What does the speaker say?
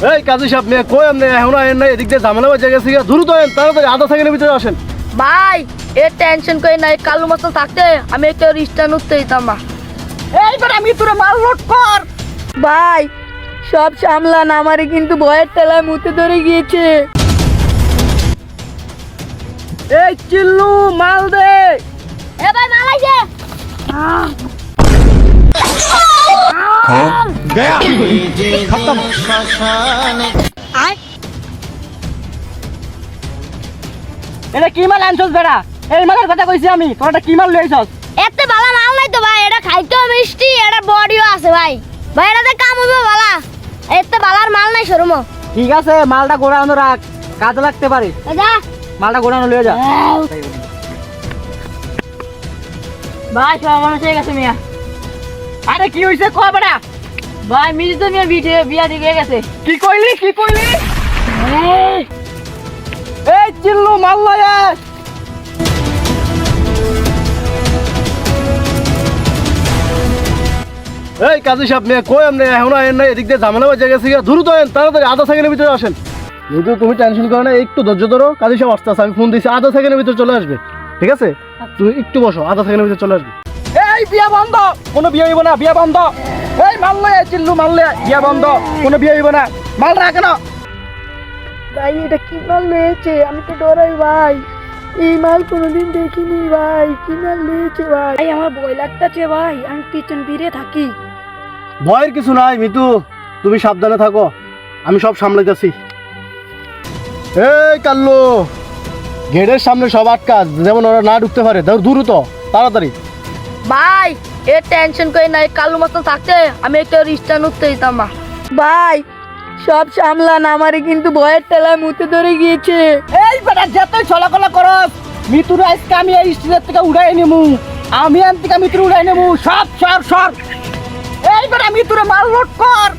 এই কাজী সাহেব মেয়ে কই আপনি এখন আইন নাই, এদিক দিয়ে ঝামেলা হয়ে গেছে, দ্রুত আইন, তাড়াতাড়ি আধা সেকেন্ডের ভিতরে আসেন। ভাই এর টেনশন করে নাই, কালু মাছ থাকতে আমি একটা রিস্টান উঠতে দিতাম না। এইবার আমি তোরে মাল লোড কর। ভাই সব সামলান, আমারে কিন্তু ভয়ের ঠেলায় মুতে ধরে গিয়েছে। এই চিল্লু মাল দে। এ ভাই মাল আইছে। গয়া খতম। এটা কি মাল আনছস বেড়া? এই মালের কথা কইছি আমি, তোরা কি মাল লইছস? এত ভালো মাল নাই তো ভাই, এটা খাইতেও মিষ্টি, এটা বডিও আছে ভাই। ভাই এটাতে কাম হবে ভালো, এত ভালোর মাল নাই শোরুম। ঠিক আছে, মালটা গোড়ানো রাখ, কাজে লাগতে পারে। যা মালটা গোড়ানো লয়ে যা। ভাই সব মানুষ হয়ে গেছে মিয়া। আরে কি হইছে কো বেড়া? ভাই মিলি তো মিয়া বিয়া ঠিক হয়ে গেছে। কি কইলি কি কইলি? এই চিল্লু মাল লয়ে আয়। এই কাজী সাহেব মেয়ে কই আপনি এখন আইন নাই, এদিক দিয়ে ঝামেলা হয়ে গেছে, দ্রুত আইন, তাড়াতাড়ি আধা সেকেন্ডের ভিতরে আসেন। যদি তুমি টেনশন করো না, একটু ধৈর্য ধরো, কাজী সাহেব আসতে আমি ফোন দিয়েছি, আধা সেকেন্ডের ভিতরে চলে আসবে, ঠিক আছে? তুমি একটু বসো, আধা সেকেন্ডের ভিতরে চলে আসবে। এই বিয়া বন্ধ, কোনো বিয়ে হইব না, বিয়া বন্ধ। এই মাল লয়ে আয়, চিল্লু মাল লয়ে আয়, বিয়া বন্ধ, কোনো বিয়ে হইব না, মাল রাখ না। ভাই এটা কি মাল লয়েছে, আমি তো ডরাই ভাই, এই মাল কোনোদিন দেখিনি ভাই। কি মাল লয়েছে ভাই? আমার ভয় লাগতেছে ভাই, আমি পিছন ফিরে থাকি। ভয়ের কিছু নাই মিতু, তুমি সাবধানে থাকো, আমি সব সামলাইতেছি। এই কাল্লু, গেটের সামনে সব আটকা, যেমন ওরা না ঢুকতে পারে, দ্রুত তাড়াতাড়ি। ভাই এর টেনশন করে নাই, কালু মাছ থাকতে আমি একটা রিস্টান উঠতে দিতাম না। ভাই সব সামলান, আমারে কিন্তু ভয়ের ঠেলায় মুতে ধরে গিয়েছে। এই বেটা যতই চলাকলা করস, মিতুর আজকে আমি এই স্টেজের থেকে উড়াই নেবো, আমি আন থেকে মিতুর উড়াই নেবো, সব সর সর। এই বেটা মিতুরে মাল লোড কর।